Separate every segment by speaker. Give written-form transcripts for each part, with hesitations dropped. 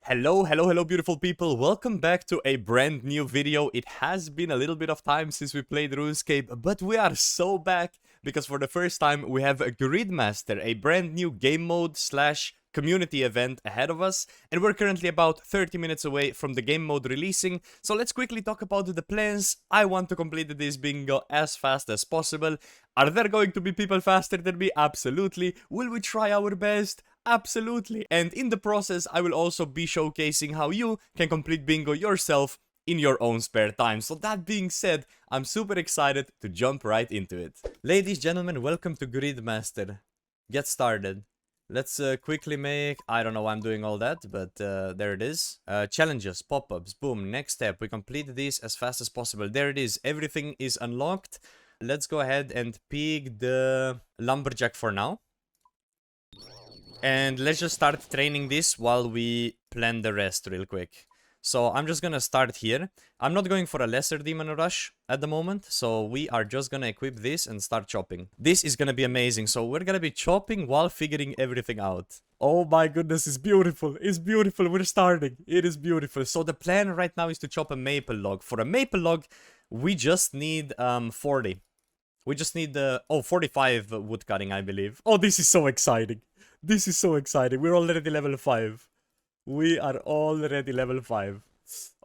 Speaker 1: Hello, beautiful people. Welcome back to a brand new video. It has been a little bit of time since we played Runescape, but we are so back because for the first time we have a Gridmaster, a brand new game mode slash community event ahead of us, and we're currently about 30 minutes away from the game mode releasing. So let's quickly talk about the plans. I want to complete this bingo as fast as possible. Are there going to be people faster than me? Absolutely. Will we try our best? Absolutely. And in the process, I will also be showcasing how you can complete bingo yourself in your own spare time. So that being said, I'm super excited to jump right into it. Ladies, gentlemen, welcome to Gridmaster. Get started. Let's quickly make... I don't know why I'm doing all that, but there it is. Challenges, pop-ups, boom. Next step, we complete this as fast as possible. There it is. Everything is unlocked. Let's go ahead and pick the lumberjack for now. And let's just start training this while we plan the rest real quick. So I'm just gonna start here. I'm not going for a lesser demon rush at the moment. So we are just gonna equip this and start chopping. This is gonna be amazing. So we're gonna be chopping while figuring everything out. Oh my goodness, it's beautiful. It's beautiful. We're starting. It is beautiful. So the plan right now is to chop a maple log. For a maple log, we just need 40. We just need 45 wood cutting, I believe. Oh, this is so exciting. This is so exciting. We're already level 5. We are already level 5.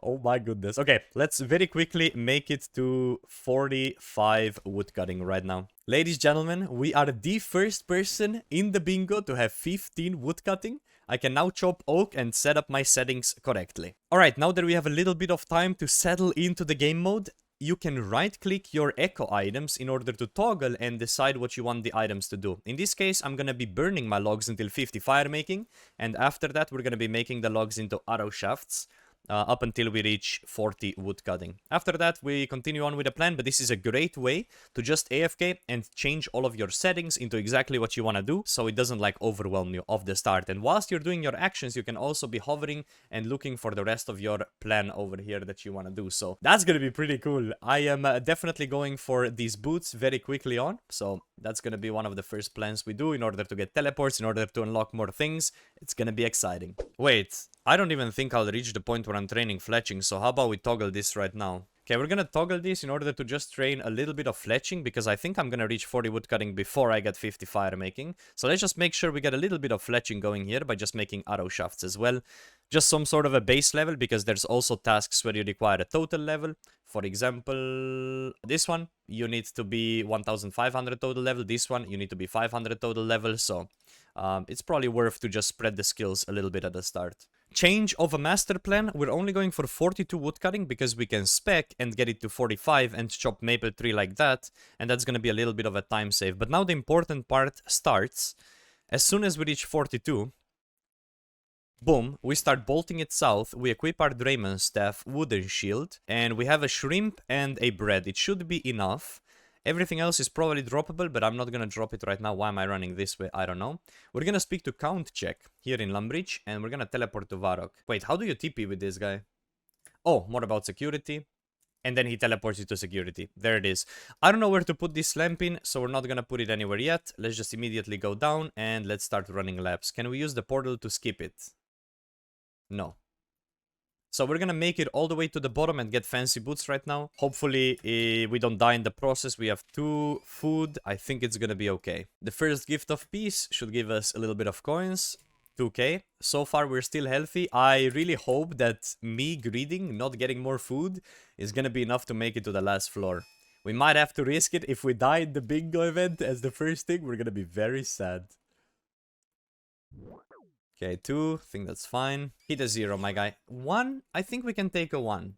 Speaker 1: Oh my goodness. Okay, let's very quickly make it to 45 wood cutting right now. Ladies, gentlemen, we are the first person in the bingo to have 15 wood cutting. I can now chop oak and set up my settings correctly. Alright, now that we have a little bit of time to settle into the game mode, you can right-click your echo items in order to toggle and decide what you want the items to do. In this case, I'm gonna be burning my logs until 50 fire making, and after that we're gonna be making the logs into arrow shafts. Up until we reach 40 wood cutting. After that, we continue on with the plan, but this is a great way to just AFK and change all of your settings into exactly what you want to do, so it doesn't like overwhelm you off the start. And whilst you're doing your actions, you can also be hovering and looking for the rest of your plan over here that you want to do. So that's gonna be pretty cool. I am definitely going for these boots very quickly on, so that's gonna be one of the first plans we do in order to get teleports, in order to unlock more things. It's gonna be exciting. Wait, I don't even think I'll reach the point where I'm training Fletching, so how about we toggle this right now? Okay, we're gonna toggle this in order to just train a little bit of Fletching, because I think I'm gonna reach 40 woodcutting before I get 50 fire making. So let's just make sure we get a little bit of Fletching going here by just making arrow shafts as well. Just some sort of a base level, because there's also tasks where you require a total level. For example, this one, you need to be 1500 total level. This one, you need to be 500 total level, so it's probably worth to just spread the skills a little bit at the start. Change of a master plan, we're only going for 42 woodcutting because we can spec and get it to 45 and chop maple tree like that, and that's gonna be a little bit of a time save. But now the important part starts. As soon as we reach 42, boom, we start bolting it south, we equip our Drayman staff, wooden shield, and we have a shrimp and a bread. It should be enough. Everything else is probably droppable, but I'm not gonna drop it right now. Why am I running this way? I don't know. We're gonna speak to Count Check here in Lumbridge, and we're gonna teleport to Varrock. Wait, how do you TP with this guy? Oh, more about security. And then he teleports you to security. There it is. I don't know where to put this lamp in, so we're not gonna put it anywhere yet. Let's just immediately go down, and let's start running laps. Can we use the portal to skip it? No. So we're gonna make it all the way to the bottom and get fancy boots right now. Hopefully we don't die in the process. We have 2 food. I think it's gonna be okay. The first gift of peace should give us a little bit of coins. 2k. So far we're still healthy. I really hope that me greeding, not getting more food, is gonna be enough to make it to the last floor. We might have to risk it. If we die in the bingo event as the first thing, we're gonna be very sad. Okay, 2, I think that's fine. Hit a 0, my guy. 1, I think we can take a 1.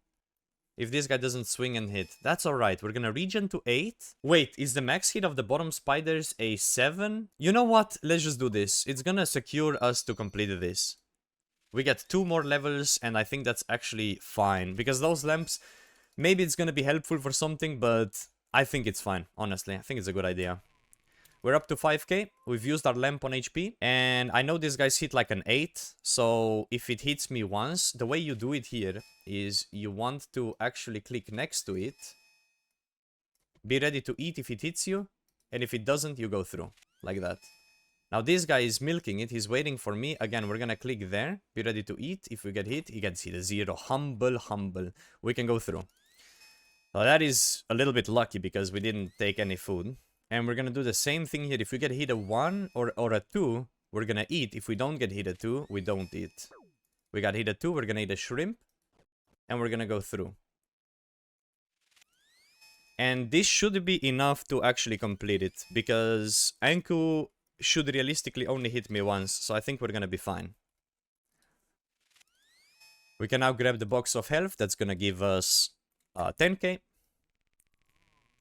Speaker 1: If this guy doesn't swing and hit. That's alright, we're gonna regen to 8. Wait, is the max hit of the bottom spiders a 7? You know what? Let's just do this. It's gonna secure us to complete this. We get 2 more levels, and I think that's actually fine. Because those lamps, maybe it's gonna be helpful for something, but I think it's fine, honestly. I think it's a good idea. We're up to 5k, we've used our lamp on HP, and I know this guy's hit like an 8, so if it hits me once, the way you do it here is you want to actually click next to it, be ready to eat if it hits you, and if it doesn't, you go through, like that. Now this guy is milking it. He's waiting for me. Again, we're gonna click there. Be ready to eat. If we get hit, he gets hit a 0. Humble, humble. We can go through. Well, that is a little bit lucky because we didn't take any food. And we're gonna do the same thing here. If we get hit a 1 or a 2, we're gonna eat. If we don't get hit a 2, we don't eat. We got hit a 2, we're gonna eat a shrimp. And we're gonna go through. And this should be enough to actually complete it. Because Anku should realistically only hit me once. So I think we're gonna be fine. We can now grab the box of health. That's gonna give us 10k.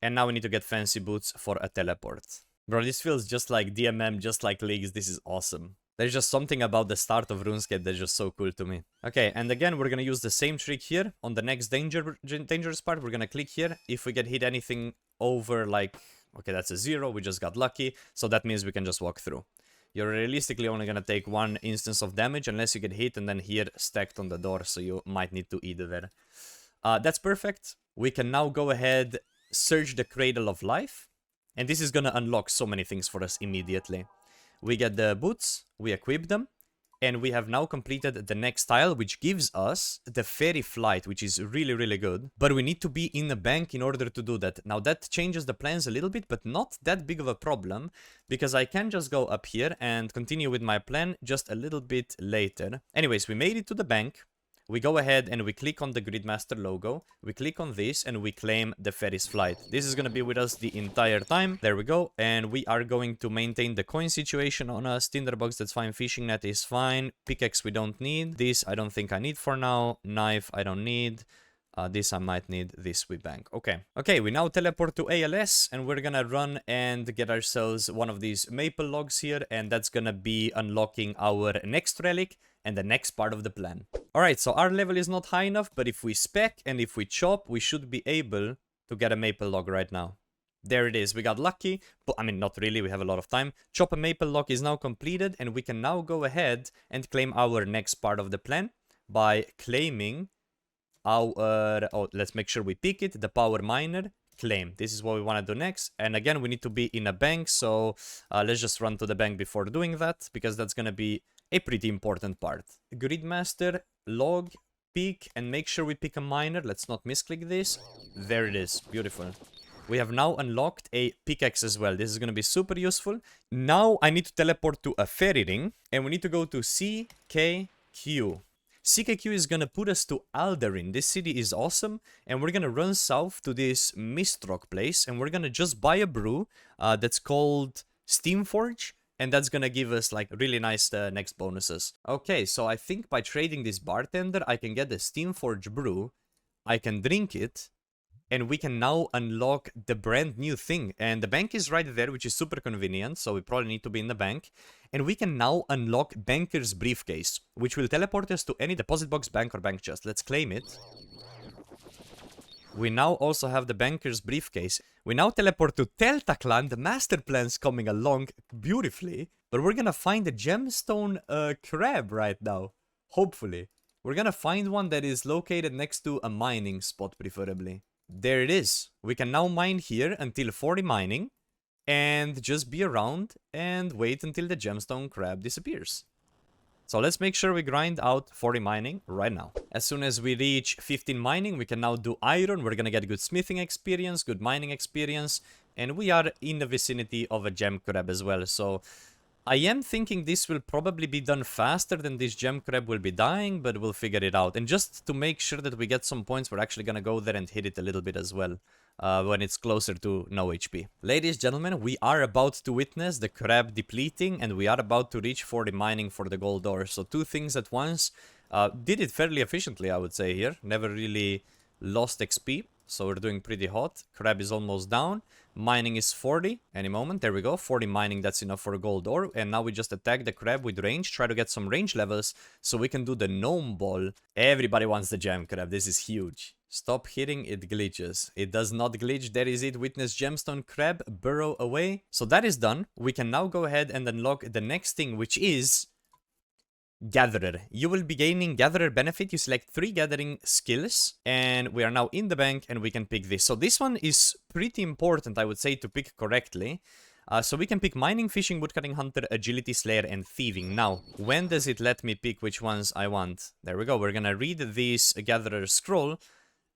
Speaker 1: And now we need to get fancy boots for a teleport. Bro, this feels just like DMM, just like Leagues. This is awesome. There's just something about the start of Runescape that's just so cool to me. Okay, and again, we're gonna use the same trick here. On the next dangerous part, we're gonna click here. If we get hit anything over, like... Okay, that's a 0. We just got lucky. So that means we can just walk through. You're realistically only gonna take 1 instance of damage unless you get hit and then here stacked on the door. So you might need to eat there. That's perfect. We can now go ahead, search the Cradle of Life. And this is gonna unlock so many things for us immediately. We get the boots, we equip them, and we have now completed the next tile, which gives us the fairy flight, which is really, really good. But we need to be in a bank in order to do that. Now that changes the plans a little bit, but not that big of a problem, because I can just go up here and continue with my plan just a little bit later. Anyways, we made it to the bank. We go ahead and we click on the Gridmaster logo, we click on this and we claim the Ferris Flight. This is going to be with us the entire time. There we go. And we are going to maintain the coin situation on us. Tinderbox, that's fine. Fishing net is fine. Pickaxe we don't need. This I don't think I need for now. Knife I don't need. This I might need. This we bank. Okay, we now teleport to ALS and we're gonna run and get ourselves one of these maple logs here, and that's gonna be unlocking our next relic and the next part of the plan. Alright, so our level is not high enough, but if we spec and if we chop, we should be able to get a maple log right now. There it is, we got lucky, but I mean, not really, we have a lot of time. Chop a maple log is now completed, and we can now go ahead and claim our next part of the plan by claiming our... Oh, let's make sure we pick it, the power miner. Claim. This is what we want to do next. And again, we need to be in a bank, so let's just run to the bank before doing that, because that's going to be a pretty important part. Gridmaster, log, pick, and make sure we pick a miner. Let's not misclick this. There it is. Beautiful. We have now unlocked a pickaxe as well. This is going to be super useful. Now I need to teleport to a fairy ring, and we need to go to CKQ. CKQ is gonna put us to Aldarin. This city is awesome, and we're gonna run south to this Mistrock place, and we're gonna just buy a brew that's called Steamforge, and that's gonna give us like really nice next bonuses. Okay, so I think by trading this bartender, I can get the Steamforge brew, I can drink it, and we can now unlock the brand new thing. And the bank is right there, which is super convenient, so we probably need to be in the bank. And we can now unlock Banker's Briefcase, which will teleport us to any deposit box, bank, or bank chest. Let's claim it. We now also have the Banker's Briefcase. We now teleport to Teltaclan. The master plan's coming along beautifully. But we're gonna find a gemstone crab right now. Hopefully. We're gonna find one that is located next to a mining spot, preferably. There it is. We can now mine here until 40 mining. And just be around and wait until the gemstone crab disappears. So let's make sure we grind out 40 mining right now. As soon as we reach 15 mining, we can now do iron. We're gonna get good smithing experience, good mining experience. And we are in the vicinity of a gem crab as well. So I am thinking this will probably be done faster than this gem crab will be dying, but we'll figure it out. And just to make sure that we get some points, we're actually gonna go there and hit it a little bit as well. When it's closer to no HP. Ladies, gentlemen, we are about to witness the crab depleting, and we are about to reach 40 mining for the gold ore. So two things at once. Did it fairly efficiently, I would say here. Never really lost XP, so we're doing pretty hot. Crab is almost down. Mining is 40 any moment. There we go. 40 mining, that's enough for a gold ore. And now we just attack the crab with range. Try to get some range levels so we can do the gnome ball. Everybody wants the gem crab. This is huge. Stop hitting, it glitches. It does not glitch. There is it. Witness gemstone crab burrow away. So that is done. We can now go ahead and unlock the next thing, which is Gatherer. You will be gaining Gatherer benefit. You select 3 gathering skills, and we are now in the bank and we can pick this. So this one is pretty important, I would say, to pick correctly. So we can pick mining, fishing, woodcutting, hunter, agility, slayer, and thieving. Now, when does it let me pick which ones I want? There we go. We're gonna read this gatherer scroll,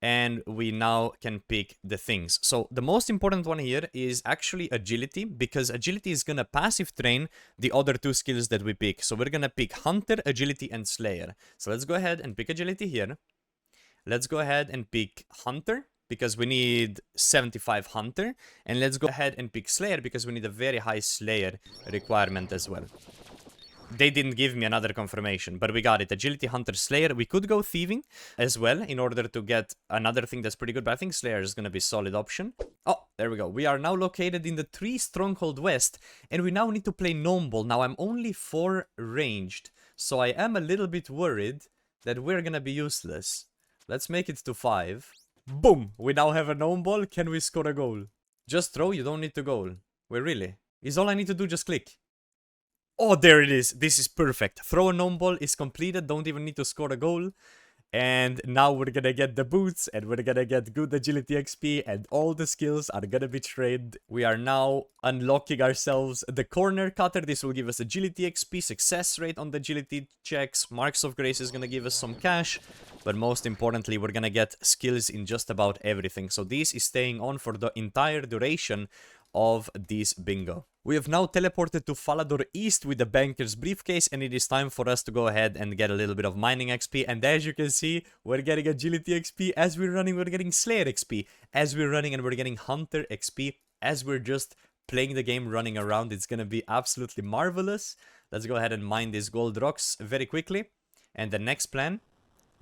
Speaker 1: and we now can pick the things. So the most important one here is actually agility, because agility is gonna passive train the other two skills that we pick. So we're gonna pick hunter, agility, and slayer. So let's go ahead and pick agility here. Let's go ahead and pick hunter, because we need 75 hunter, and let's go ahead and pick slayer because we need a very high slayer requirement as well. They didn't give me another confirmation, but we got it. Agility, hunter, slayer. We could go thieving as well in order to get another thing that's pretty good, but I think slayer is going to be a solid option. Oh, there we go. We are now located in the 3 Stronghold West, and we now need to play Gnome Ball. Now, I'm only 4 ranged, so I am a little bit worried that we're going to be useless. Let's make it to 5. Boom! We now have a Gnome Ball. Can we score a goal? Just throw, you don't need to goal. Wait, really? Is all I need to do just click? Oh, there it is. This is perfect. Throw a Gnome Ball is completed. Don't even need to score a goal. And now we're gonna get the boots, and we're gonna get good agility XP, and all the skills are gonna be trained. We are now unlocking ourselves the corner cutter. This will give us agility XP, success rate on the agility checks. Marks of Grace is gonna give us some cash. But most importantly, we're gonna get skills in just about everything. So this is staying on for the entire duration of this bingo. We have now teleported to Falador East with the banker's briefcase, and it is time for us to go ahead and get a little bit of mining XP. And as you can see, we're getting agility XP. As we're running, we're getting Slayer XP. As we're running, and we're getting Hunter XP. As we're just playing the game, running around, it's gonna be absolutely marvelous. Let's go ahead and mine these gold rocks very quickly. And the next plan,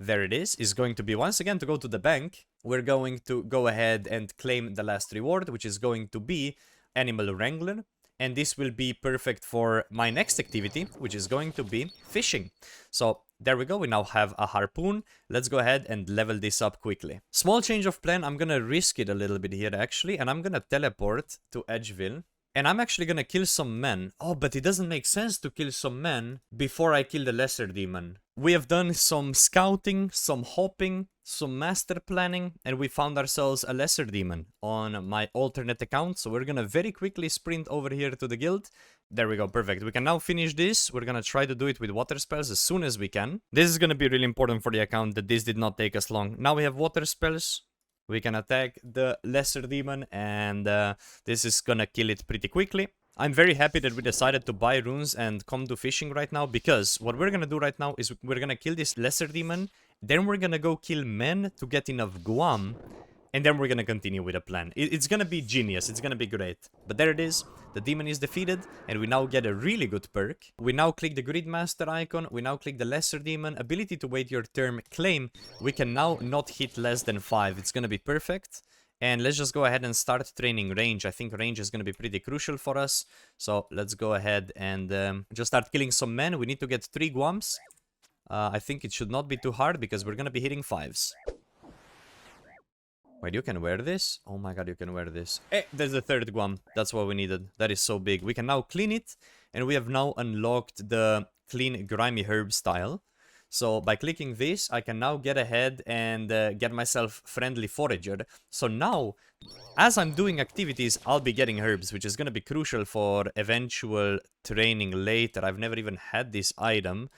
Speaker 1: there it is going to be once again to go to the bank. We're going to go ahead and claim the last reward, which is going to be Animal Wrangler. And this will be perfect for my next activity, which is going to be fishing. So there we go. We now have a harpoon. Let's go ahead and level this up quickly. Small change of plan. I'm going to risk it a little bit here, actually. And I'm going to teleport to Edgeville. And I'm actually going to kill some men. Oh, but it doesn't make sense to kill some men before I kill the lesser demon. We have done some scouting, some hopping, some master planning, and we found ourselves a lesser demon on my alternate account. So we're going to very quickly sprint over here to the guild. There we go, perfect. We can now finish this. We're going to try to do it with water spells as soon as we can. This is going to be really important for the account that this did not take us long. Now we have water spells. We can attack the lesser demon, and this is gonna kill it pretty quickly. I'm very happy that we decided to buy runes and come do fishing right now, because what we're gonna do right now is we're gonna kill this lesser demon, then we're gonna go kill men to get enough guam, and then we're gonna continue with a plan. It's gonna be genius, it's gonna be great. But there it is, the demon is defeated, and we now get a really good perk. We now click the Gridmaster icon, we now click the lesser demon, ability to wait your turn, claim. We can now not hit less than 5, it's gonna be perfect. And let's just go ahead and start training range. I think range is gonna be pretty crucial for us. So let's go ahead and just start killing some men. We need to get 3 guams. I think it should not be too hard, because we're gonna be hitting 5s. Wait, you can wear this? Oh my god, you can wear this. Eh, there's the 3rd guam. That's what we needed. That is so big. We can now clean it, and we have now unlocked the clean grimy herb style. So by clicking this, I can now get ahead and get myself friendly forager. So now, as I'm doing activities, I'll be getting herbs, which is going to be crucial for eventual training later. I've never even had this item.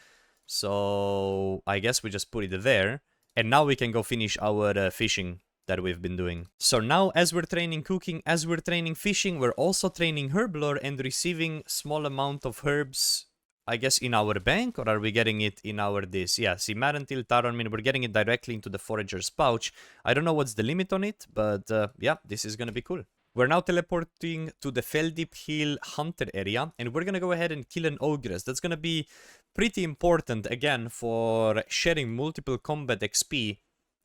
Speaker 1: So I guess we just put it there. And now we can go finish our fishing that we've been doing. So now, as we're training cooking, as we're training fishing, we're also training herb lore and receiving small amount of herbs, I guess, in our bank, or are we getting it in our this? Yeah, see, Marentil, Taronmin, we're getting it directly into the forager's pouch. I don't know what's the limit on it, but yeah, this is gonna be cool. We're now teleporting to the Feldip Hill Hunter area, and we're gonna go ahead and kill an Ogress. That's gonna be pretty important, again, for sharing multiple combat XP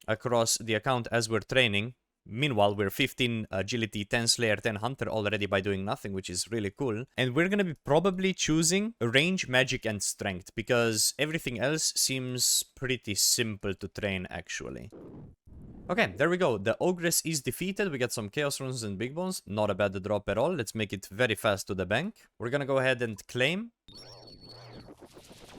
Speaker 1: across the account as we're training. Meanwhile, we're 15 agility, 10 slayer, 10 hunter already by doing nothing, which is really cool. And we're gonna be probably choosing range, magic, and strength, because everything else seems pretty simple to train, actually. Okay, there we go. The Ogress is defeated. We get some Chaos Runes and Big Bones. Not a bad drop at all. Let's make it very fast to the bank. We're gonna go ahead and claim.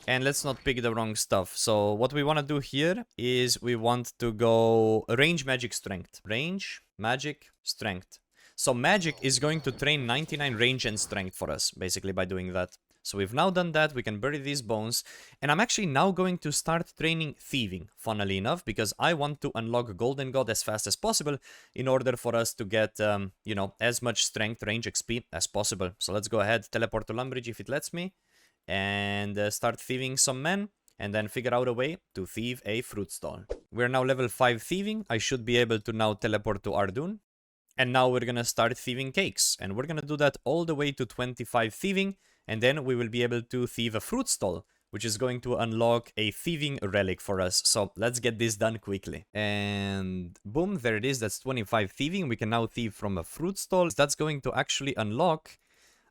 Speaker 1: And let's not pick the wrong stuff. So what we want to do here is we want to go range, magic, strength. Range, magic, strength. So magic is going to train 99 range and strength for us, basically, by doing that. So we've now done that, we can bury these bones, and I'm actually now going to start training Thieving, funnily enough, because I want to unlock Golden God as fast as possible in order for us to get, you know, as much strength, range, XP as possible. So let's go ahead, teleport to Lumbridge if it lets me, and start thieving some men, and then figure out a way to thieve a fruit stall. We're now level 5 thieving, I should be able to now teleport to Ardun. And now we're gonna start thieving cakes, and we're gonna do that all the way to 25 thieving, and then we will be able to thieve a fruit stall, which is going to unlock a thieving relic for us. So let's get this done quickly. And boom, there it is, that's 25 thieving. We can now thieve from a fruit stall. That's going to actually unlock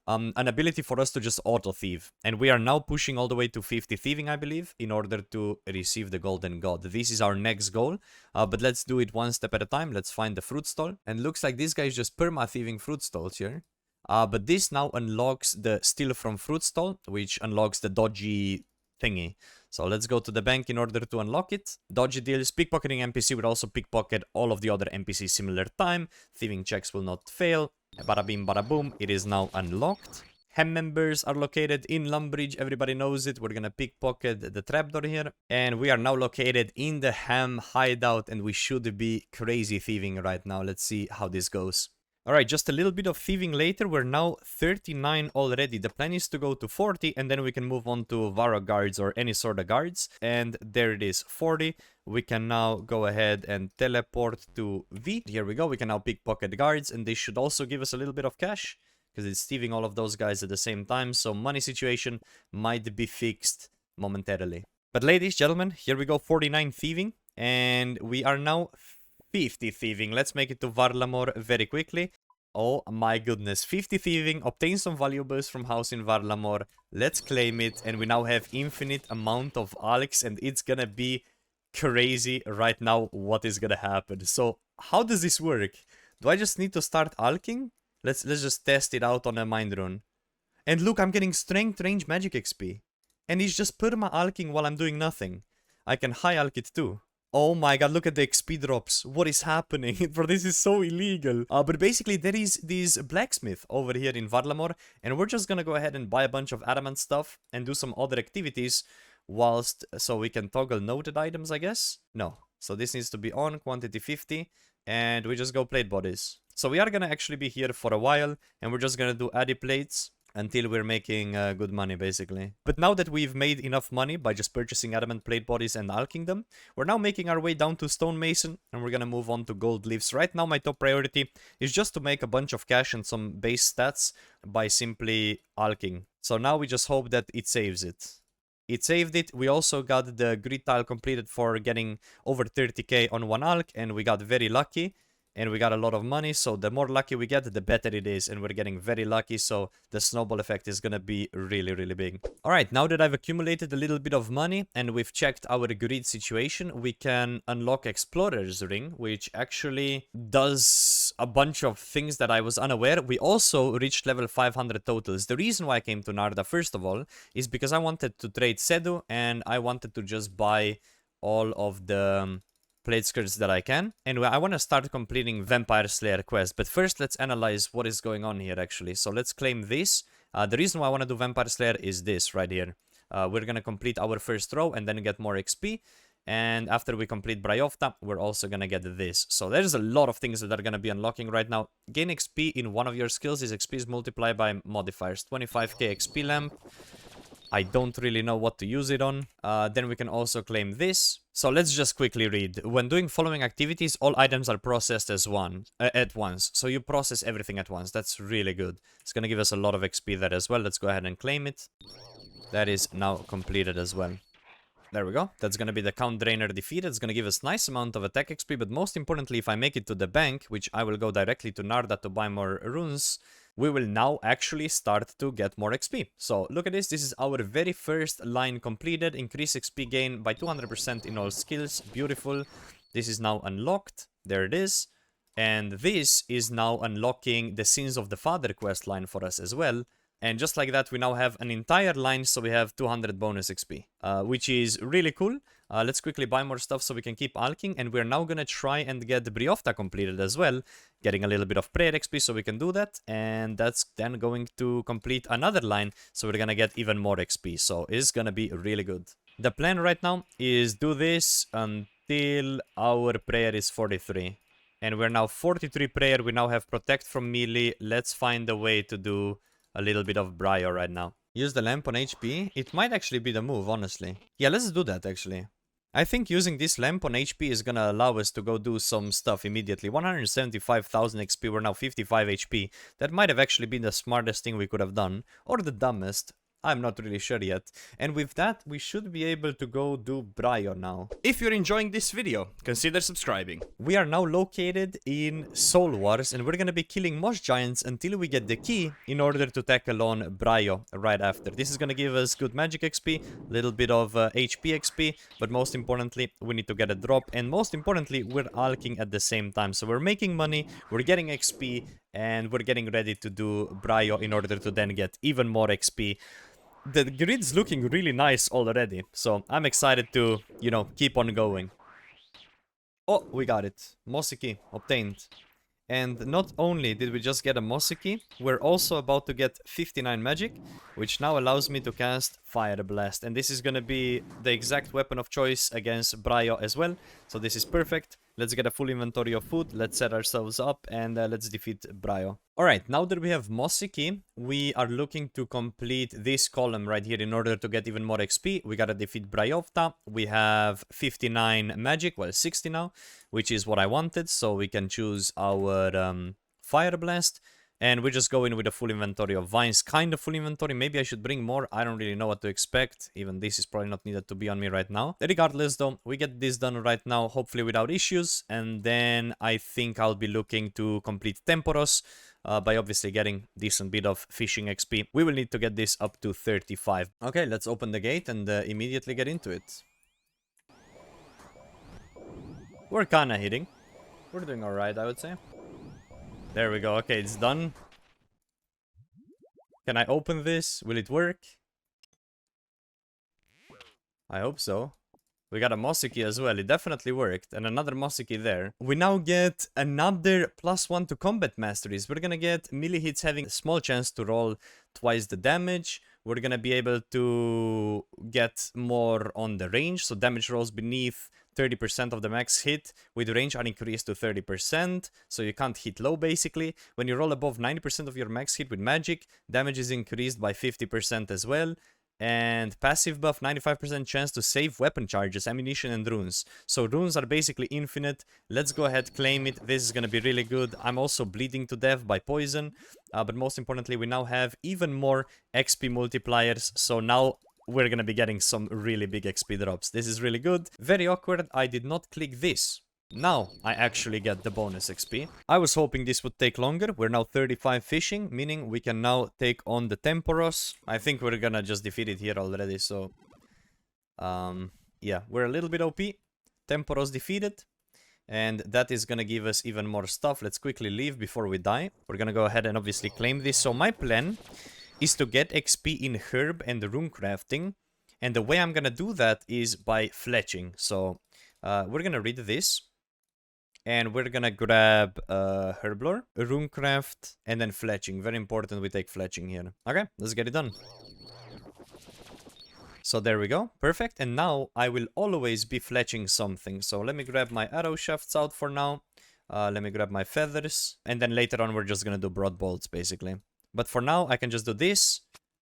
Speaker 1: an ability for us to just auto-thieve. And we are now pushing all the way to 50 thieving, I believe, in order to receive the Golden God. This is our next goal, but let's do it one step at a time. Let's find the fruit stall. And looks like this guy is just perma-thieving fruit stalls here. But this now unlocks the steal from fruit stall, which unlocks the dodgy thingy. So let's go to the bank in order to unlock it. Dodgy deals, pickpocketing NPC will also pickpocket all of the other NPCs similar time. Thieving checks will not fail. Bada bim, bada boom, it is now unlocked. Hem members are located in Lumbridge, everybody knows it. We're gonna pickpocket the trapdoor here. And we are now located in the Hem hideout, and we should be crazy thieving right now. Let's see how this goes. Alright, just a little bit of thieving later, we're now 39 already. The plan is to go to 40, and then we can move on to Vara guards or any sort of guards. And there it is, 40. We can now go ahead and teleport to V. Here we go, we can now pickpocket guards, and they should also give us a little bit of cash, because it's thieving all of those guys at the same time, so money situation might be fixed momentarily. But ladies, gentlemen, here we go, 49 thieving, and we are now 50 thieving. Let's make it to Varlamore very quickly. Oh my goodness, 50 thieving, obtain some valuables from house in Varlamore. Let's claim it, and we now have infinite amount of alchs, and it's gonna be crazy right now what is gonna happen. So how does this work? Do I just need to start alching? Let's just test it out on a mind rune. And look, I'm getting strength, range, magic XP. And it's just perma alching while I'm doing nothing. I can high alch it too. Oh my god, look at the XP drops. What is happening? Bro, this is so illegal. But basically, there is this blacksmith over here in Varlamore, and we're just gonna go ahead and buy a bunch of adamant stuff and do some other activities whilst, so we can toggle noted items, I guess? No. So this needs to be on, quantity 50, and we just go plate bodies. So we are gonna actually be here for a while, and we're just gonna do addy plates until we're making good money, basically. But now that we've made enough money by just purchasing adamant plate bodies and alching them, we're now making our way down to stonemason, and we're gonna move on to gold leaves. Right now, my top priority is just to make a bunch of cash and some base stats by simply alching. So now we just hope that it saves it. It saved it. We also got the grid tile completed for getting over 30k on one alch, and we got very lucky. And we got a lot of money, so the more lucky we get, the better it is. And we're getting very lucky, so the snowball effect is gonna be really, really big. Alright, now that I've accumulated a little bit of money and we've checked our grid situation, we can unlock Explorer's Ring, which actually does a bunch of things that I was unaware. We also reached level 500 totals. The reason why I came to Narda, first of all, is because I wanted to trade Sedu, and I wanted to just buy all of the plate skirts that I can. Anyway, I want to start completing Vampire Slayer quest, but first let's analyze what is going on here actually. So let's claim this. The reason why I want to do Vampire Slayer is this right here. We're gonna complete our first row and then get more XP. And after we complete Bryofta, we're also gonna get this. So there's a lot of things that are gonna be unlocking right now. Gain XP in one of your skills. Is XP is multiplied by modifiers. 25k XP lamp. I don't really know what to use it on. Then we can also claim this. So let's just quickly read. When doing following activities, all items are processed as at once. So you process everything at once. That's really good. It's gonna give us a lot of XP there as well. Let's go ahead and claim it. That is now completed as well. There we go. That's gonna be the Count Drainer defeated. It's gonna give us nice amount of attack XP, but most importantly, if I make it to the bank, which I will go directly to Narda to buy more runes, we will now actually start to get more XP. So look at this. This is our very first line completed. Increase XP gain by 200% in all skills. Beautiful. This is now unlocked. There it is. And this is now unlocking the Sins of the Father quest line for us as well. And just like that, we now have an entire line, so we have 200 bonus XP, which is really cool. Let's quickly buy more stuff so we can keep alching, and we're now gonna try and get the Briofta completed as well, getting a little bit of prayer XP so we can do that, and that's then going to complete another line, so we're gonna get even more XP, so it's gonna be really good. The plan right now is do this until our prayer is 43. And we're now 43 prayer, we now have protect from melee. Let's find a way to do a little bit of Brio right now. Use the lamp on HP. It might actually be the move, honestly. Yeah, let's do that actually. I think using this lamp on HP is gonna allow us to go do some stuff immediately. 175,000 XP, we're now 55 HP. That might have actually been the smartest thing we could have done. Or the dumbest. I'm not really sure yet. And with that, we should be able to go do Brio now. If you're enjoying this video, consider subscribing. We are now located in Soul Wars, and we're gonna be killing Moss Giants until we get the key in order to tackle on Brio right after. This is gonna give us good magic XP, little bit of HP XP, but most importantly, we need to get a drop, and most importantly, we're alching at the same time. So we're making money, we're getting XP, and we're getting ready to do Brio in order to then get even more XP. The grid's looking really nice already, so I'm excited to, you know, keep on going. Oh, we got it. Mossy key obtained. And not only did we just get a Mossy key, we're also about to get 59 magic, which now allows me to cast Fire Blast. And this is gonna be the exact weapon of choice against Brio as well, so this is perfect. Let's get a full inventory of food, let's set ourselves up, and let's defeat Brio. Alright, now that we have Mossy Key, we are looking to complete this column right here in order to get even more XP. We gotta defeat Briofta. We have 59 magic, well 60 now, which is what I wanted, so we can choose our Fire Blast. And we just go in with a full inventory of vines, kind of full inventory. Maybe I should bring more, I don't really know what to expect. Even this is probably not needed to be on me right now. Regardless though, we get this done right now, hopefully without issues. And then I think I'll be looking to complete tempoross by obviously getting decent bit of fishing XP. We will need to get this up to 35. Okay, let's open the gate and immediately get into it. We're kinda hitting. We're doing alright, I would say. There we go. Okay, it's done. Can I open this? Will it work? I hope so. We got a Mossy key as well. It definitely worked. And another Mossy key there. We now get another +1 to combat masteries. We're gonna get melee hits having a small chance to roll twice the damage. We're gonna be able to get more on the range. So damage rolls beneath 30% of the max hit with range are increased to 30%, so you can't hit low basically. When you roll above 90% of your max hit with magic, damage is increased by 50% as well. And passive buff, 95% chance to save weapon charges, ammunition and runes. So runes are basically infinite. Let's go ahead, claim it. This is gonna be really good. I'm also bleeding to death by poison. But most importantly, we now have even more XP multipliers. So now we're gonna be getting some really big XP drops. This is really good. Very awkward, I did not click this. Now I actually get the bonus XP. I was hoping this would take longer. We're now 35 fishing, meaning we can now take on the tempoross. I think we're gonna just defeat it here already, so... yeah, we're a little bit OP. Tempoross defeated. And that is gonna give us even more stuff. Let's quickly leave before we die. We're gonna go ahead and obviously claim this. So my plan is to get XP in herb and rune crafting, and the way I'm gonna do that is by fletching. So we're gonna read this, and we're gonna grab herblore, runecraft, and then fletching. Very important we take fletching here. Okay, let's get it done. So there we go, perfect. And now I will always be fletching something. So let me grab my arrow shafts out for now. Let me grab my feathers, and then later on we're just gonna do broad bolts basically. But for now, I can just do this,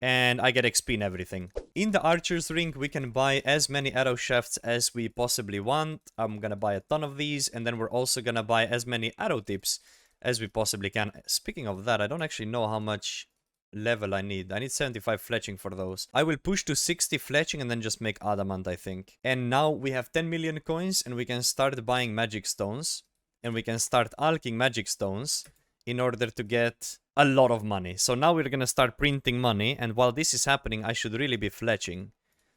Speaker 1: and I get XP and everything. In the Archer's Ring, we can buy as many arrow shafts as we possibly want. I'm gonna buy a ton of these, and then we're also gonna buy as many arrow tips as we possibly can. Speaking of that, I don't actually know how much level I need. I need 75 fletching for those. I will push to 60 fletching and then just make adamant, I think. And now we have 10 million coins, and we can start buying magic stones. And we can start alching magic stones in order to get a lot of money. So now we're gonna start printing money, and while this is happening, I should really be fletching.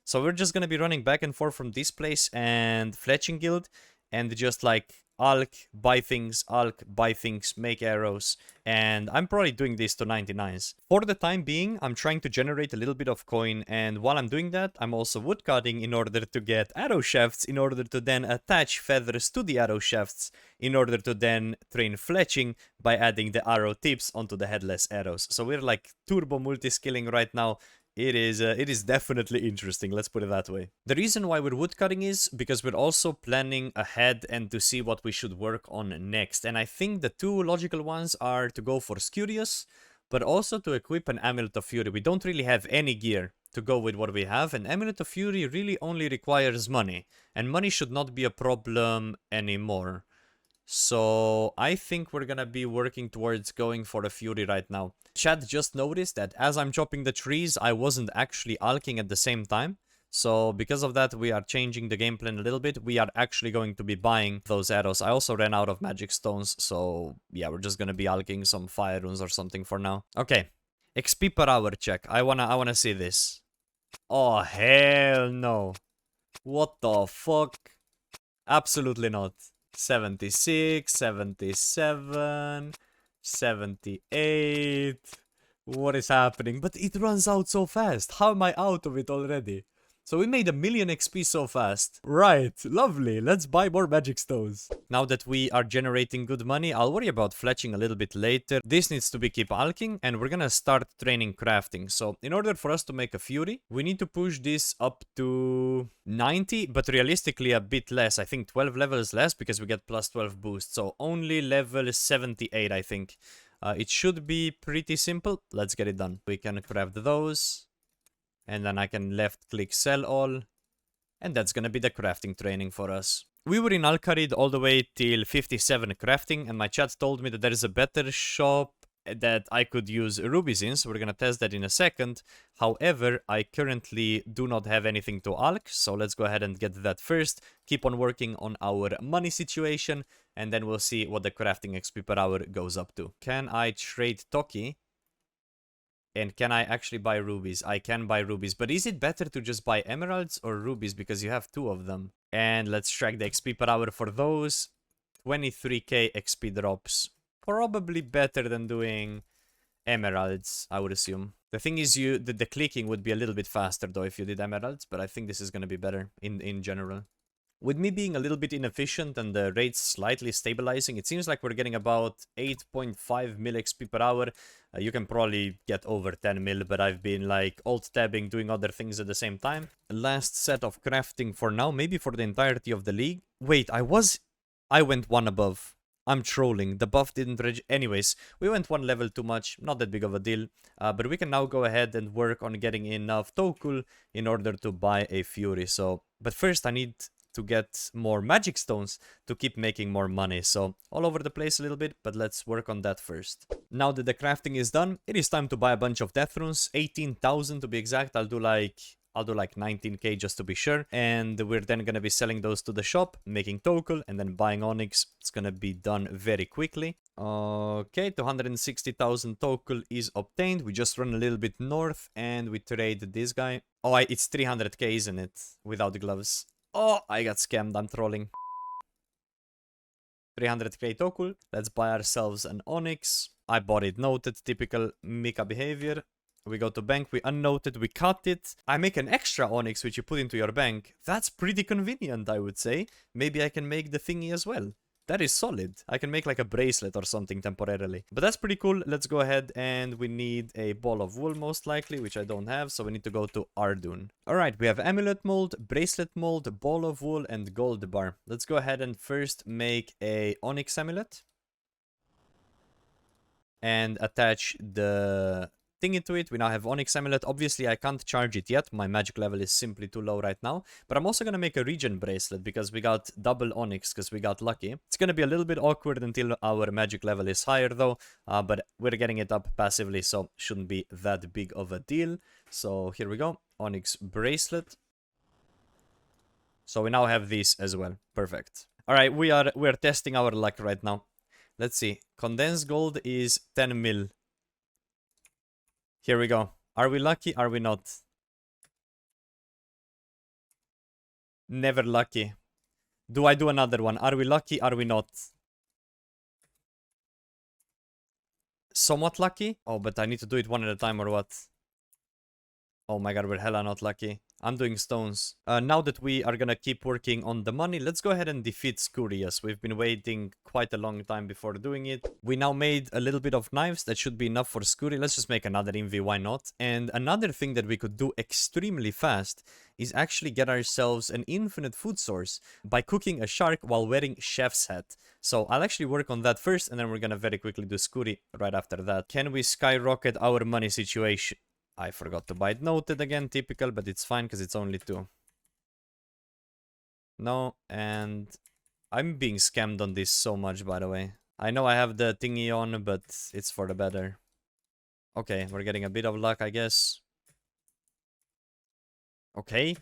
Speaker 1: So we're just gonna be running back and forth from this place and Fletching Guild, and just like buy things, make arrows, and I'm probably doing this to 99s. For the time being, I'm trying to generate a little bit of coin, and while I'm doing that, I'm also woodcutting in order to get arrow shafts, in order to then attach feathers to the arrow shafts, in order to then train fletching by adding the arrow tips onto the headless arrows. So we're like turbo multi-skilling right now. It is definitely interesting, let's put it that way. The reason why we're woodcutting is because we're also planning ahead and to see what we should work on next. And I think the two logical ones are to go for Scurious, but also to equip an Amulet of Fury. We don't really have any gear to go with what we have, and Amulet of Fury really only requires money, and money should not be a problem anymore. So I think we're gonna be working towards going for a Fury right now. Chat just noticed that as I'm chopping the trees, I wasn't actually alching at the same time. So because of that, we are changing the game plan a little bit. We are actually going to be buying those arrows. I also ran out of magic stones, so yeah, we're just gonna be alching some fire runes or something for now. Okay, XP per hour check. I wanna see this. Oh hell no! What the fuck? Absolutely not. 76, 77, 78. What is happening? But it runs out so fast. How am I out of it already? So we made 1,000,000 XP so fast. Right, lovely. Let's buy more magic stones. Now that we are generating good money, I'll worry about fletching a little bit later. This needs to be keep alching, and we're gonna start training crafting. So in order for us to make a Fury, we need to push this up to 90, but realistically a bit less. I think 12 levels less because we get plus 12 boost. So only level 78, I think. It should be pretty simple. Let's get it done. We can craft those. And then I can left click sell all. And that's gonna be the crafting training for us. We were in Alcarid all the way till 57 crafting, and my chat told me that there is a better shop that I could use rubies in, so we're gonna test that in a second. However, I currently do not have anything to alch, so let's go ahead and get that first. Keep on working on our money situation, and then we'll see what the crafting XP per hour goes up to. Can I trade Toki? And can I actually buy rubies? I can buy rubies, but is it better to just buy emeralds or rubies because you have two of them? And let's track the XP per hour for those. 23k XP drops. Probably better than doing emeralds, I would assume. The thing is, the clicking would be a little bit faster though if you did emeralds, but I think this is going to be better in general. With me being a little bit inefficient and the rates slightly stabilizing, it seems like we're getting about 8.5 mil XP per hour. You can probably get over 10 mil, but I've been like alt-tabbing, doing other things at the same time. Last set of crafting for now, maybe for the entirety of the league. Wait, I went one above. I'm trolling. The buff didn't anyways, we went one level too much. Not that big of a deal. But we can now go ahead and work on getting enough Tokul in order to buy a Fury. So, but first I need to get more magic stones to keep making more money. So all over the place a little bit, but let's work on that first. Now that the crafting is done, it is time to buy a bunch of death runes, 18,000 to be exact. I'll do like 19k just to be sure, and we're then gonna be selling those to the shop, making Tokul, and then buying Onyx. It's gonna be done very quickly. Okay, 260,000 Tokul is obtained. We just run a little bit north and we trade this guy. Oh, it's 300k, isn't it? Without the gloves. Oh, I got scammed. I'm trolling. 300k Tokul. Let's buy ourselves an Onyx. I bought it noted. Typical Mika behavior. We go to bank. We unnoted. We cut it. I make an extra Onyx which you put into your bank. That's pretty convenient, I would say. Maybe I can make the thingy as well. That is solid. I can make like a bracelet or something temporarily. But that's pretty cool. Let's go ahead and we need a ball of wool most likely, which I don't have. So we need to go to Ardun. Alright, we have amulet mold, bracelet mold, ball of wool, and gold bar. Let's go ahead and first make a onyx amulet. And attach the thing into it. We now have Onyx Amulet. Obviously, I can't charge it yet. My magic level is simply too low right now. But I'm also going to make a regen bracelet because we got double Onyx because we got lucky. It's going to be a little bit awkward until our magic level is higher though. But we're getting it up passively, so shouldn't be that big of a deal. So here we go. Onyx bracelet. So we now have this as well. Perfect. Alright, we're testing our luck right now. Let's see. Condensed gold is 10 mil. Here we go. Are we lucky? Are we not? Never lucky. Do I do another one? Are we lucky? Are we not? Somewhat lucky? Oh, but I need to do it one at a time or what? Oh my god, we're hella not lucky. I'm doing stones. Now that we are gonna keep working on the money, let's go ahead and defeat Skurias. We've been waiting quite a long time before doing it. We now made a little bit of knives. That should be enough for Skuri. Let's just make another invi, why not? And another thing that we could do extremely fast is actually get ourselves an infinite food source by cooking a shark while wearing chef's hat. So I'll actually work on that first, and then we're gonna very quickly do Skuri right after that. Can we skyrocket our money situation? I forgot to buy it. Noted again, typical, but it's fine because it's only 2. No, and I'm being scammed on this so much, by the way. I know I have the thingy on, but it's for the better. Okay, we're getting a bit of luck, I guess. Okay.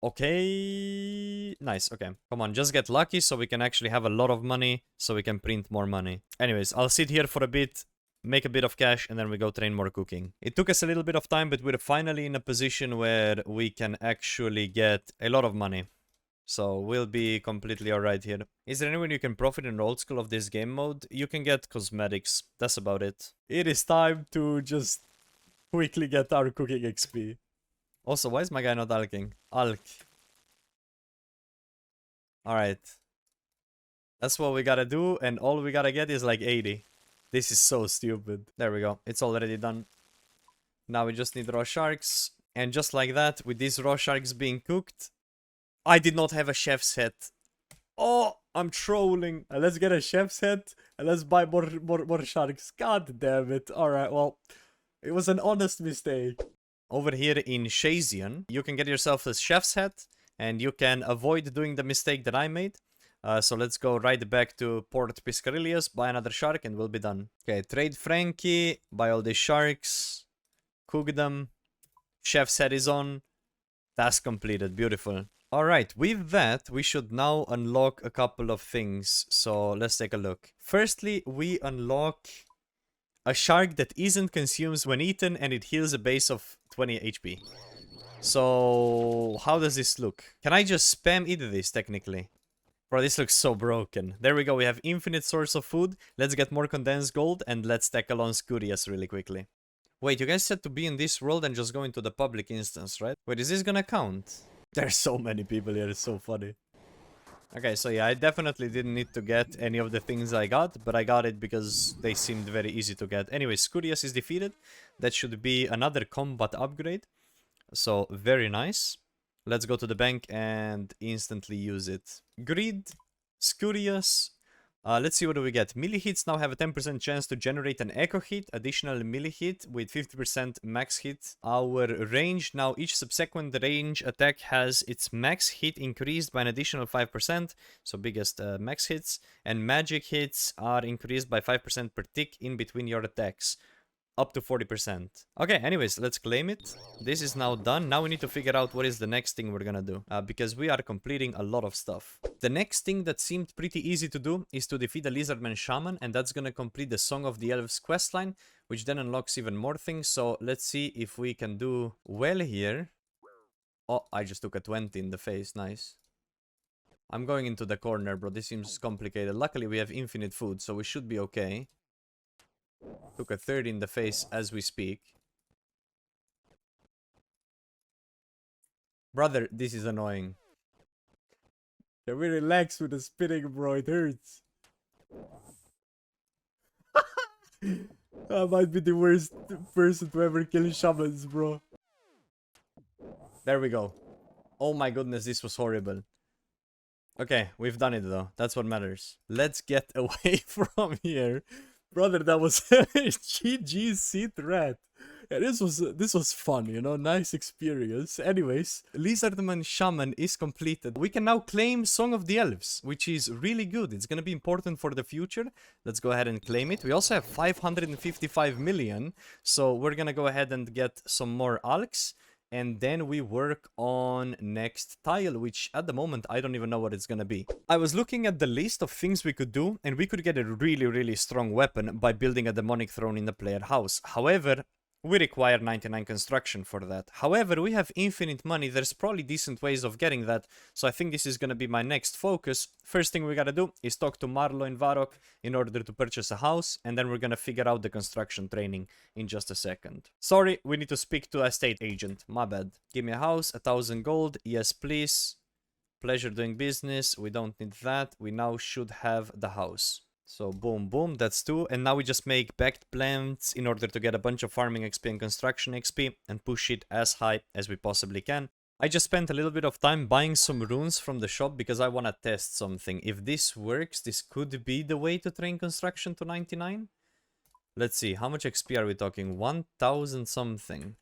Speaker 1: Okay. Nice, okay. Come on, just get lucky so we can actually have a lot of money, so we can print more money. Anyways, I'll sit here for a bit, make a bit of cash, and then we go train more cooking. It took us a little bit of time, but we're finally in a position where we can actually get a lot of money. So we'll be completely alright here. Is there anyone you can profit in the old school of this game mode? You can get cosmetics. That's about it. It is time to just quickly get our cooking XP. Also, why is my guy not alking? Alk. Alright. That's what we gotta do, and all we gotta get is like 80. This is so stupid. There we go. It's already done. Now we just need raw sharks. And just like that, with these raw sharks being cooked, I did not have a chef's hat. Oh, I'm trolling. Let's get a chef's hat and let's buy more sharks. God damn it. Alright, well, it was an honest mistake. Over here in Shazian, you can get yourself a chef's hat and you can avoid doing the mistake that I made. So let's go right back to Port Piscarilius, buy another shark, and we'll be done. Okay, trade Frankie, buy all these sharks, cook them, chef's head is on, task completed, beautiful. Alright, with that, we should now unlock a couple of things, so let's take a look. Firstly, we unlock a shark that isn't consumed when eaten, and it heals a base of 20 HP. So, how does this look? Can I just spam eat this, technically? Bro, this looks so broken. There we go, we have infinite source of food. Let's get more condensed gold and let's tackle on Skurias really quickly. Wait, you guys said to be in this world and just go into the public instance, right? Wait, is this gonna count? There's so many people here, it's so funny. Okay, so yeah, I definitely didn't need to get any of the things I got, but I got it because they seemed very easy to get. Anyway, Skurias is defeated. That should be another combat upgrade. So, very nice. Let's go to the bank and instantly use it. Greed, Skurias. Let's see what do we get. Melee hits now have a 10% chance to generate an echo hit. Additional melee hit with 50% max hit. Our range now, each subsequent range attack has its max hit increased by an additional 5%. So biggest max hits. And magic hits are increased by 5% per tick in between your attacks. Up to 40%. Okay, anyways, let's claim it. This is now done. Now we need to figure out what is the next thing we're gonna do. Because we are completing a lot of stuff. The next thing that seemed pretty easy to do is to defeat the Lizardman shaman. And that's gonna complete the Song of the Elves questline, which then unlocks even more things. So let's see if we can do well here. Oh, I just took a 20 in the face. Nice. I'm going into the corner, bro. This seems complicated. Luckily, we have infinite food, so we should be okay. Took a 30 in the face as we speak. Brother, this is annoying. Can we relax with the spitting, bro? It hurts. I might be the worst person to ever kill shamans, bro. There we go. Oh my goodness, this was horrible. Okay, we've done it though. That's what matters. Let's get away from here. Brother, that was GGC threat. Yeah, this was fun, you know, nice experience. Anyways, Lizardman Shaman is completed. We can now claim Song of the Elves, which is really good. It's gonna be important for the future. Let's go ahead and claim it. We also have 555 million, so we're gonna go ahead and get some more alks. And then we work on next tile, which at the moment, I don't even know what it's gonna be. I was looking at the list of things we could do, and we could get a really, really strong weapon by building a demonic throne in the player house. However, we require 99 construction for that. However, we have infinite money. There's probably decent ways of getting that. So I think this is going to be my next focus. First thing we got to do is talk to Marlo and Varrock in order to purchase a house. And then we're going to figure out the construction training in just a second. Sorry, we need to speak to a estate agent. My bad. Give me a house, 1,000 gold. Yes, please. Pleasure doing business. We don't need that. We now should have the house. So boom, boom, that's 2. And now we just make backed plants in order to get a bunch of farming XP and construction XP and push it as high as we possibly can. I just spent a little bit of time buying some runes from the shop because I want to test something. If this works, this could be the way to train construction to 99. Let's see, how much XP are we talking? 1,000 something.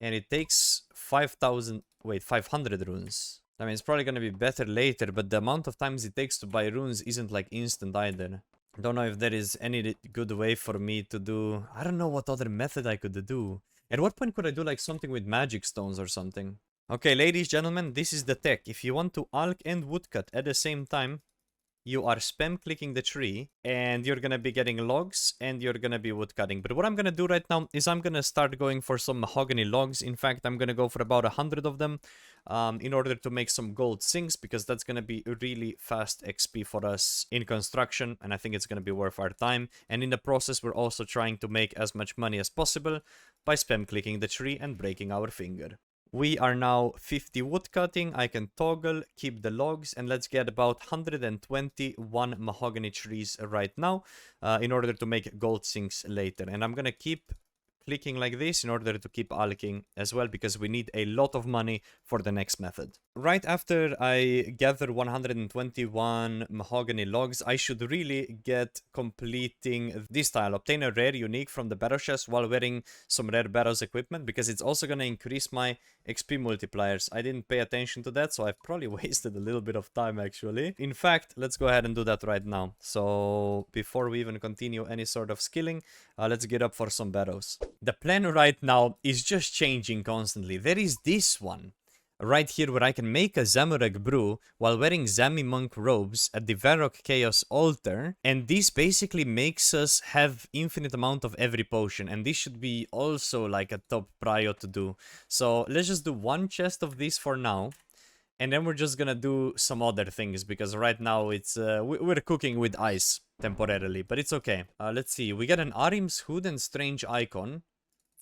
Speaker 1: And it takes 5,000, wait, 500 runes. I mean, it's probably gonna be better later, but the amount of times it takes to buy runes isn't like instant either. Don't know if there is any good way for me to do... I don't know what other method I could do. At what point could I do like something with magic stones or something? Okay, ladies, gentlemen, this is the tech. If you want to alch and woodcut at the same time, you are spam clicking the tree and you're gonna be getting logs and you're gonna be woodcutting. But what I'm gonna do right now is I'm gonna start going for some mahogany logs. In fact, I'm gonna go for about 100 of them in order to make some gold sinks, because that's gonna be really fast XP for us in construction, and I think it's gonna be worth our time. And in the process, we're also trying to make as much money as possible by spam clicking the tree and breaking our finger. We are now 50 wood cutting. I can toggle, keep the logs, and let's get about 121 mahogany trees right now in order to make gold sinks later. And I'm gonna keep clicking like this in order to keep alching as well, because we need a lot of money for the next method. Right after I gather 121 mahogany logs, I should really get completing this tile. Obtain a rare unique from the battle chest while wearing some rare battles equipment, because it's also going to increase my XP multipliers. I didn't pay attention to that, so I've probably wasted a little bit of time actually. In fact, let's go ahead and do that right now. So before we even continue any sort of skilling, let's get up for some battles. The plan right now is just changing constantly. There is this one right here where I can make a Zamorak brew while wearing Zami monk robes at the Varrock Chaos altar, and this basically makes us have infinite amount of every potion, and this should be also like a top prio to do. So let's just do one chest of this for now, and then we're just gonna do some other things, because right now it's we're cooking with ice temporarily, but it's okay. Let's see, we get an Arim's hood and strange icon.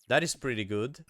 Speaker 1: That is pretty good.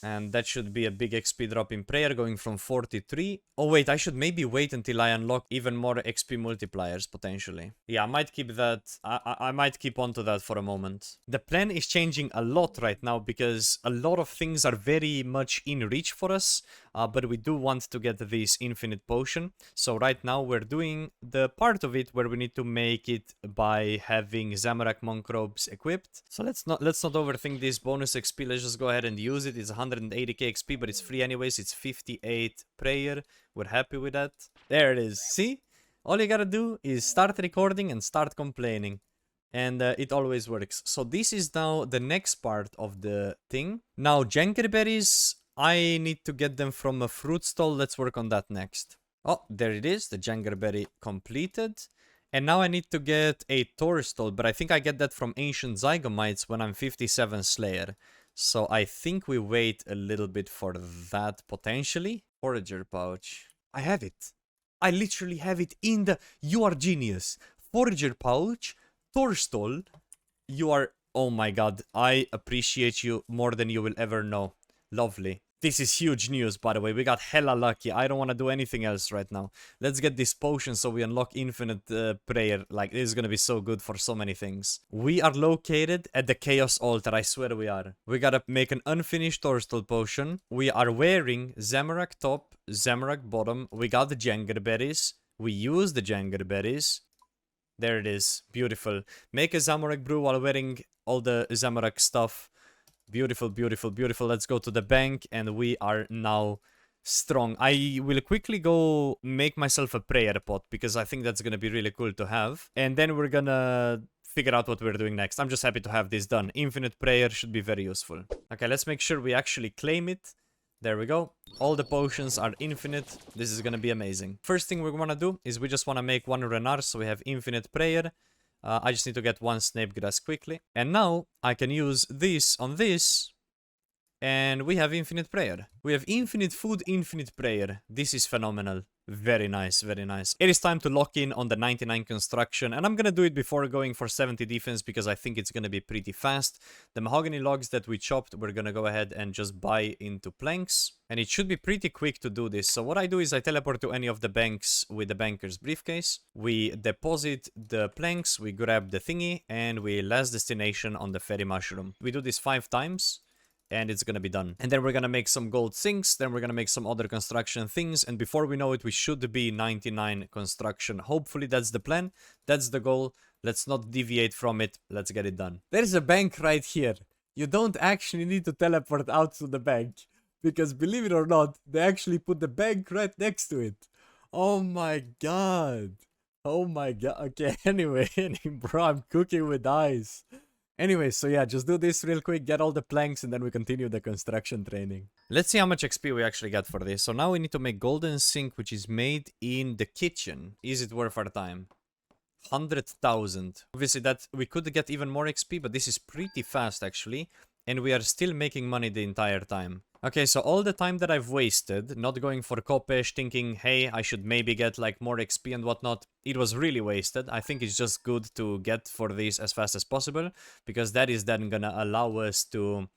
Speaker 1: And that should be a big XP drop in prayer, going from 43. Oh wait, I should maybe wait until I unlock even more XP multipliers, potentially. Yeah, I might keep that. I might keep on to that for a moment. The plan is changing a lot right now, because a lot of things are very much in reach for us. But we do want to get this infinite potion. So right now we're doing the part of it where we need to make it by having Zamorak monk robes equipped. So let's not overthink this bonus XP. Let's just go ahead and use it. It's 180k XP, but it's free anyways. It's 58 prayer. We're happy with that. There it is. See? All you gotta do is start recording and start complaining. And it always works. So this is now the next part of the thing. Now, jankerberries, I need to get them from a fruit stall. Let's work on that next. Oh, there it is. The jankerberry completed. And now I need to get a Tor stall, but I think I get that from ancient zygomites when I'm 57 Slayer. So I think we wait a little bit for that, potentially. Forager pouch. I have it. I literally have it in the... You are genius. Forager pouch, Tor stall. You are... Oh my god. I appreciate you more than you will ever know. Lovely. This is huge news, by the way. We got hella lucky. I don't want to do anything else right now. Let's get this potion so we unlock infinite prayer. Like, this is going to be so good for so many things. We are located at the Chaos Altar. I swear we are. We got to make an unfinished Torstal potion. We are wearing Zamorak top, Zamorak bottom. We got the jangerberries. We use the jangerberries. There it is. Beautiful. Make a Zamorak brew while wearing all the Zamorak stuff. Beautiful, beautiful, beautiful. Let's go to the bank, and we are now strong. I will quickly go make myself a prayer pot, because I think that's going to be really cool to have. And then we're going to figure out what we're doing next. I'm just happy to have this done. Infinite prayer should be very useful. Okay, let's make sure we actually claim it. There we go. All the potions are infinite. This is going to be amazing. First thing we want to do is we just want to make one Renar, so we have infinite prayer. I just need to get one snake grass quickly. And now I can use this on this. And we have infinite prayer. We have infinite food, infinite prayer. This is phenomenal. Very nice, very nice. It is time to lock in on the 99 construction, and I'm gonna do it before going for 70 defense because I think it's gonna be pretty fast. The mahogany logs that we chopped, we're gonna go ahead and just buy into planks, and it should be pretty quick to do this. So what I do is I teleport to any of the banks with the banker's briefcase. We deposit the planks, we grab the thingy, and we last destination on the fairy mushroom. We do this 5 times. And it's gonna be done. And then we're gonna make some gold sinks, then we're gonna make some other construction things, and before we know it, we should be 99 construction. Hopefully that's the plan, that's the goal. Let's not deviate from it, let's get it done. There's a bank right here. You don't actually need to teleport out to the bank, because believe it or not, they actually put the bank right next to it. Oh my god. Oh my god. Okay, anyway, bro, I'm cooking with eyes. Anyway, so yeah, just do this real quick, get all the planks, and then we continue the construction training. Let's see how much XP we actually get for this. So now we need to make golden sink, which is made in the kitchen. Is it worth our time? 100,000. Obviously, that we could get even more XP, but this is pretty fast, actually. And we are still making money the entire time. Okay, so all the time that I've wasted, not going for Kopesh, thinking, hey, I should maybe get like more XP and whatnot, it was really wasted. I think it's just good to get for this as fast as possible, because that is then gonna allow us to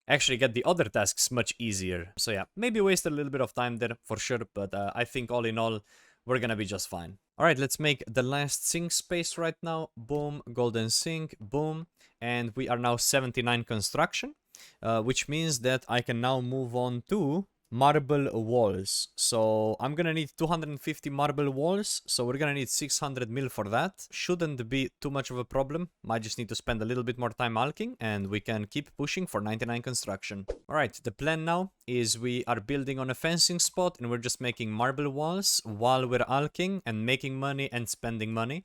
Speaker 1: actually get the other tasks much easier. So yeah, maybe wasted a little bit of time there for sure, but I think all in all, we're gonna be just fine. Alright, let's make the last sink space right now. Boom, golden sink, boom. And we are now 79 construction. Which means that I can now move on to marble walls. So I'm gonna need 250 marble walls, so we're gonna need 600 mil for that. Shouldn't be too much of a problem. Might just need to spend a little bit more time alching, and we can keep pushing for 99 construction. Alright, the plan now is we are building on a fencing spot, and we're just making marble walls while we're alching and making money and spending money.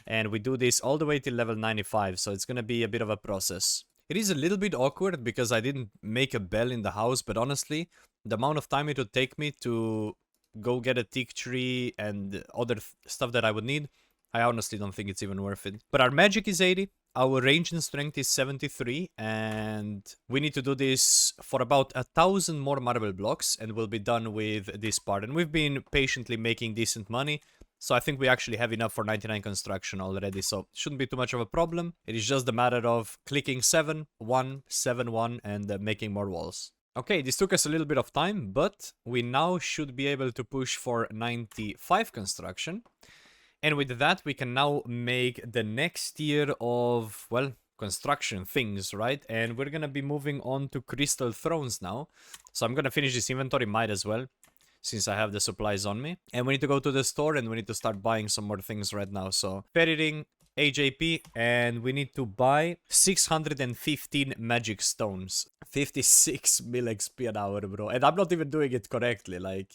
Speaker 1: And we do this all the way till level 95, so it's gonna be a bit of a process. It is a little bit awkward because I didn't make a bell in the house, but honestly, the amount of time it would take me to go get a teak tree and other stuff that I would need, I honestly don't think it's even worth it. But our magic is 80, our range and strength is 73, and we need to do this for about 1,000 more marble blocks, and we'll be done with this part. And we've been patiently making decent money. So I think we actually have enough for 99 construction already, so shouldn't be too much of a problem. It is just a matter of clicking 7, 1, 7, 1, and making more walls. Okay, this took us a little bit of time, but we now should be able to push for 95 construction. And with that, we can now make the next tier of, well, construction things, right? And we're gonna be moving on to crystal thrones now. So I'm gonna finish this inventory, might as well, since I have the supplies on me. And we need to go to the store and we need to start buying some more things right now. So, fairy ring, AJP, and we need to buy 615 magic stones. 56 mil XP an hour, bro. And I'm not even doing it correctly, like...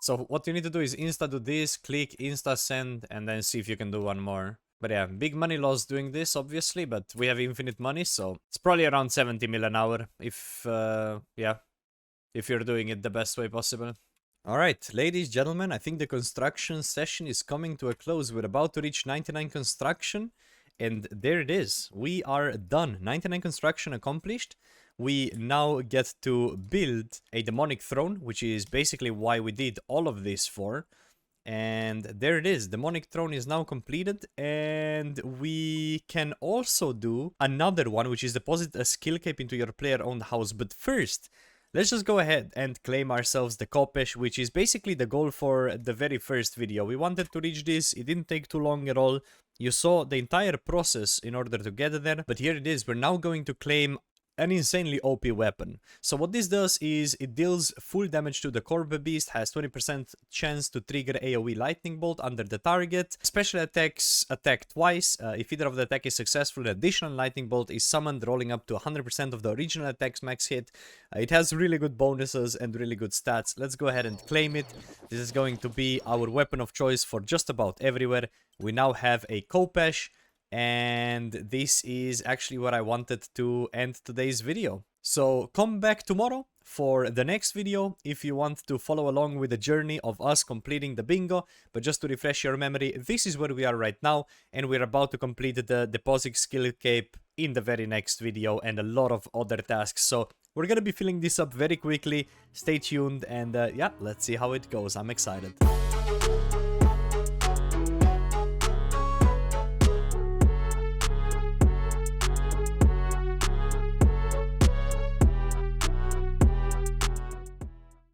Speaker 1: So, what you need to do is insta do this, click, insta send, and then see if you can do one more. But yeah, big money loss doing this, obviously, but we have infinite money, so... It's probably around 70 mil an hour, if, yeah, if you're doing it the best way possible. Alright, ladies, gentlemen, I think the construction session is coming to a close. We're about to reach 99 construction, and there it is. We are done. 99 construction accomplished. We now get to build a demonic throne, which is basically why we did all of this for. And there it is. Demonic throne is now completed, and we can also do another one, which is deposit a skill cape into your player-owned house. But first... let's just go ahead and claim ourselves the Kopesh, which is basically the goal for the very first video. We wanted to reach this, it didn't take too long at all. You saw the entire process in order to get there, but here it is. We're now going to claim an insanely OP weapon. So what this does is it deals full damage to the Corb Beast, has 20% chance to trigger AoE Lightning Bolt under the target. Special attacks attack twice. If either of the attack is successful, an additional Lightning Bolt is summoned, rolling up to 100% of the original attack's max hit. It has really good bonuses and really good stats. Let's go ahead and claim it. This is going to be our weapon of choice for just about everywhere. We now have a Kopesh. And this is actually what I wanted to end today's video. So come back tomorrow for the next video if you want to follow along with the journey of us completing the bingo. But just to refresh your memory, this is where we are right now, and we're about to complete the deposit skill cape in the very next video and a lot of other tasks. So we're gonna be filling this up very quickly. Stay tuned, and yeah, let's see how it goes. I'm excited.